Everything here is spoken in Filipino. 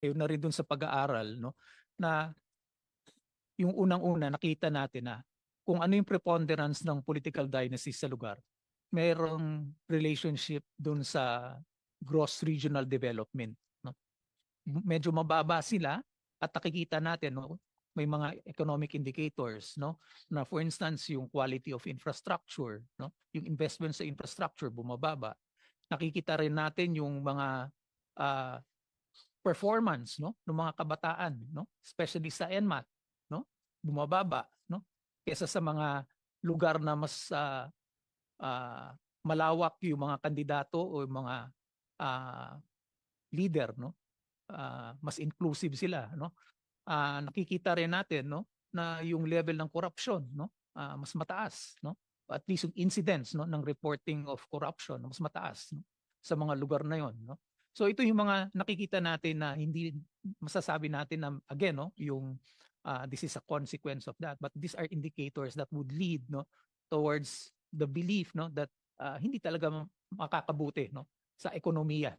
Ayun na rin dun sa pag-aaral, no, na yung unang-una nakita natin na kung ano yung preponderance ng political dynasty sa lugar, merong relationship dun sa gross regional development. No? Medyo mababa sila at nakikita natin, no, may mga economic indicators, no, na for instance yung quality of infrastructure, no, yung investment sa infrastructure bumababa. Nakikita rin natin yung mga ah, performance, no, ng mga kabataan, no, especially sa NMAT, no, bumababa, no, kaysa sa mga lugar na mas malawak yung mga kandidato o yung mga ah, leader, no, mas inclusive sila, no. Nakikita rin natin, no, na yung level ng corruption, no, mas mataas, no, at least yung incidents, no, ng reporting of corruption mas mataas, no, sa mga lugar na yon, no. So ito yung mga nakikita natin na hindi masasabi natin na again, no, yung this is a consequence of that, but these are indicators that would lead, no, towards the belief, no, that hindi talaga makakabuti, no, sa ekonomiya